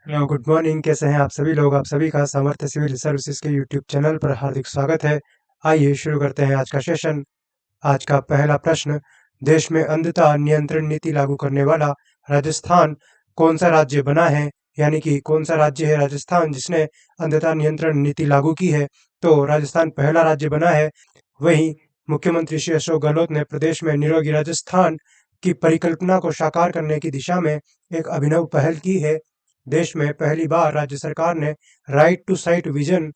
Hello, good morning. कैसे हैं आप सभी लोग? आप सभी का सामर्थ्य सिविल सर्विसेज के यूट्यूब चैनल पर हार्दिक स्वागत है। आइए शुरू करते हैं आज का सेशन। आज का पहला प्रश्न, देश में अंधता नियंत्रण नीति लागू करने वाला राजस्थान कौन सा राज्य बना है? यानी कि कौन सा राज्य है राजस्थान जिसने अंधता नियंत्रण नीति लागू की है? तो राजस्थान पहला राज्य बना है। वहीं मुख्यमंत्री श्री अशोक गहलोत ने प्रदेश में निरोगी राजस्थान की परिकल्पना को साकार करने की दिशा में एक अभिनव पहल की है। देश में पहली बार राज्य सरकार ने राइट टू साइट विजन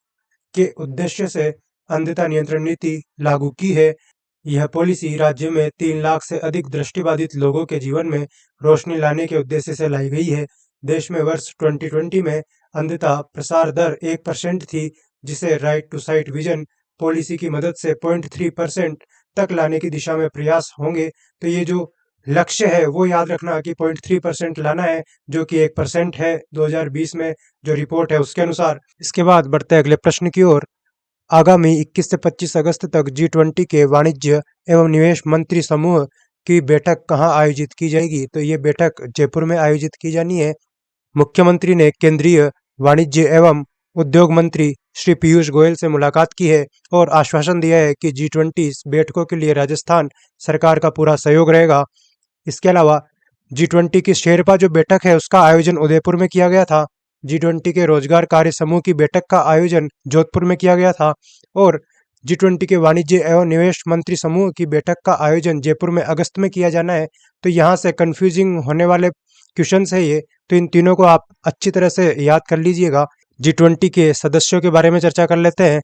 के उद्देश्य से अंधता नियंत्रण नीति लागू की है। यह पॉलिसी राज्य में 3 लाख से अधिक दृष्टिबाधित लोगों के जीवन में रोशनी लाने के उद्देश्य से लाई गई है। देश में वर्ष 2020 में अंधता प्रसार दर 1% थी, जिसे right to sight vision policy की मदद से 0.3% तक लाने की दिशा में प्रयास होंगे। तो ये जो लक्ष्य है वो याद रखना कि 0.3% लाना है, जो कि 1% है 2020 में जो रिपोर्ट है उसके अनुसार। इसके बाद बढ़ते हैं अगले प्रश्न की ओर। आगामी 21 से 25 अगस्त तक G20 के वाणिज्य एवं निवेश मंत्री समूह की बैठक कहाँ आयोजित की जाएगी? तो ये बैठक जयपुर में आयोजित की जानी है। मुख्यमंत्री ने केंद्रीय वाणिज्य एवं उद्योग मंत्री श्री पीयूष गोयल से मुलाकात की है और आश्वासन दिया है कि G20 बैठकों के लिए राजस्थान सरकार का पूरा सहयोग रहेगा। इसके अलावा G20 की शेरपा जो बैठक है उसका आयोजन उदयपुर में किया गया था। G20 के रोजगार कार्य समूह की बैठक का आयोजन जोधपुर में किया गया था और G20 के वाणिज्य एवं निवेश मंत्री समूह की बैठक का आयोजन जयपुर में अगस्त में किया जाना है। तो यहाँ से कंफ्यूजिंग होने वाले क्वेश्चन है ये, तो इन तीनों को आप अच्छी तरह से याद कर लीजिएगा। G20 के सदस्यों के बारे में चर्चा कर लेते हैं।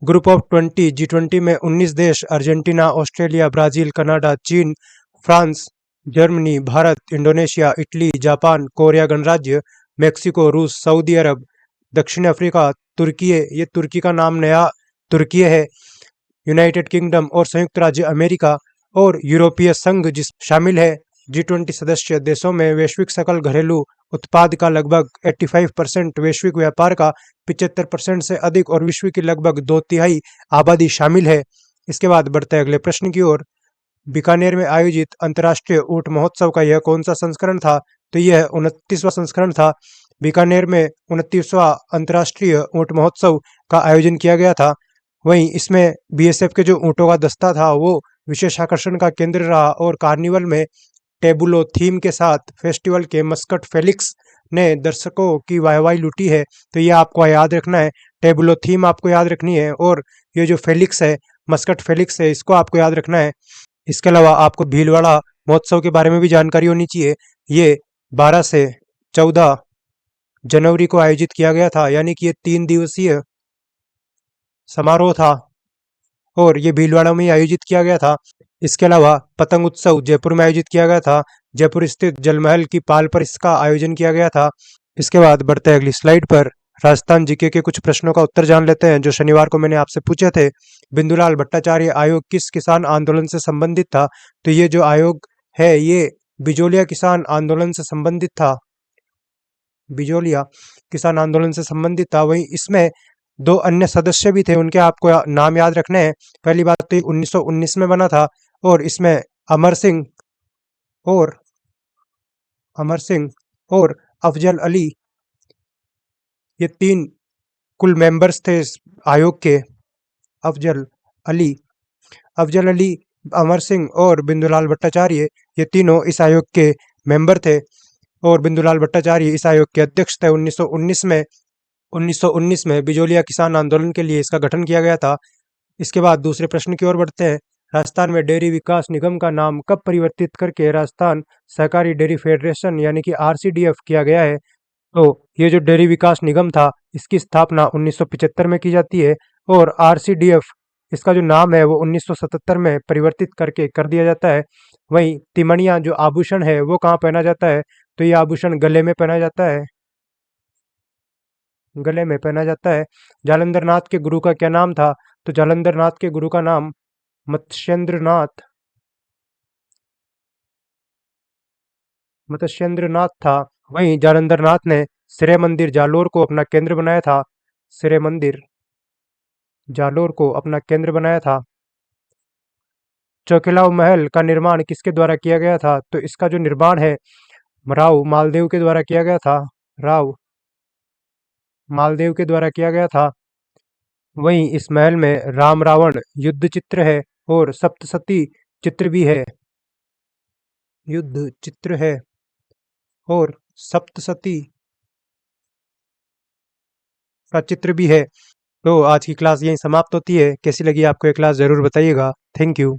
ग्रुप ऑफ 20 G20 में 19 देश अर्जेंटीना, ऑस्ट्रेलिया, ब्राजील, कनाडा, चीन, France, Germany, Bharat, Indonesia, Italy, Japan, Korea गणराज्य, मेक्सिको, रूस, सऊदी अरब, दक्षिण अफ्रीका, तुर्की, ये तुर्की का नाम नया तुर्की है, यूनाइटेड किंगडम और संयुक्त राज्य अमेरिका और यूरोपीय संघ जिस शामिल है। G20 सदस्य देशों में वैश्विक सकल घरेलू उत्पाद का लगभग 85%, वैश्विक व्यापार का 75% से अधिक और विश्व की लगभग 2/3 आबादी शामिल है। इसके बाद बढ़ते हैं अगले प्रश्न की ओर। बीकानेर में आयोजित अंतर्राष्ट्रीय ऊंट महोत्सव का यह कौन सा संस्करण था? तो यह 29वां संस्करण था। बीकानेर में 29वां अंतर्राष्ट्रीय ऊंट महोत्सव का आयोजन किया गया था। वहीं इसमें बीएसएफ के जो ऊंटों का दस्ता था वो विशेष आकर्षण का केंद्र रहा और कार्निवल में टेबुलो थीम के साथ फेस्टिवल के मस्कट फेलिक्स ने दर्शकों की वाहवाही लूटी है। तो ये आपको याद रखना है, टेबुलो थीम आपको याद रखनी है और ये जो फेलिक्स है, मस्कट फेलिक्स है, इसको आपको याद रखना है। इसके अलावा आपको भीलवाड़ा महोत्सव के बारे में भी जानकारी होनी चाहिए। ये 12 से 14 जनवरी को आयोजित किया गया था, यानी कि ये 3 दिवसीय समारोह था और ये भीलवाड़ा में ही आयोजित किया गया था। इसके अलावा पतंग उत्सव जयपुर में आयोजित किया गया था। जयपुर स्थित जलमहल की पाल पर इसका आयोजन किया गया था। इसके बाद बढ़ते हैं अगली स्लाइड पर। राजस्थान जीके के कुछ प्रश्नों का उत्तर जान लेते हैं जो शनिवार को मैंने आपसे पूछे थे। बिंदुलाल भट्टाचार्य आयोग किस किसान आंदोलन से संबंधित था? तो ये जो आयोग है ये बिजोलिया किसान आंदोलन से संबंधित था। बिजोलिया किसान आंदोलन से संबंधित था। वहीं इसमें 2 अन्य सदस्य भी थे, उनके आपको नाम याद रखने हैं। पहली बात तो 1919 में बना था और इसमें अमर सिंह और अमर सिंह और अफजल अली, ये 3 कुल मेंबर्स थे इस आयोग के। अफजल अली अफजल अली, अमर सिंह और बिंदुलाल भट्टाचार्य, ये तीनों इस आयोग के मेंबर थे और बिंदुलाल भट्टाचार्य इस आयोग के अध्यक्ष थे। 1919 में बिजोलिया किसान आंदोलन के लिए इसका गठन किया गया था। इसके बाद दूसरे प्रश्न की ओर बढ़ते हैं। राजस्थान में डेयरी विकास निगम का नाम कब परिवर्तित करके राजस्थान सहकारी डेयरी फेडरेशन यानी कि आरसीडीएफ किया गया है? तो ये जो डेयरी विकास निगम था इसकी स्थापना 1975 में की जाती है और आरसीडीएफ इसका जो नाम है वो 1977 में परिवर्तित करके कर दिया जाता है। वहीं तिमणिया जो आभूषण है वो कहाँ पहना जाता है? तो ये आभूषण गले में पहना जाता है, गले में पहना जाता है। जालंधर नाथ के गुरु का क्या नाम था? तो जालंधर नाथ के गुरु का नाम मत्स्येंद्र नाथ था। वहीं जालंधर नाथ ने श्री मंदिर जालोर को अपना केंद्र बनाया था। श्री मंदिर जालोर को अपना केंद्र बनाया था। चौकिलाव महल का निर्माण किसके द्वारा किया गया था? तो इसका जो निर्माण है राव मालदेव के द्वारा किया गया था। राव मालदेव के द्वारा किया गया था। वहीं इस महल में राम रावण युद्ध चित्र है और सप्तशती चित्र भी है। युद्ध चित्र है और सप्तशती का चित्र भी है। तो आज की क्लास यहीं समाप्त होती है। कैसी लगी आपको ये क्लास ज़रूर बताइएगा। Thank you.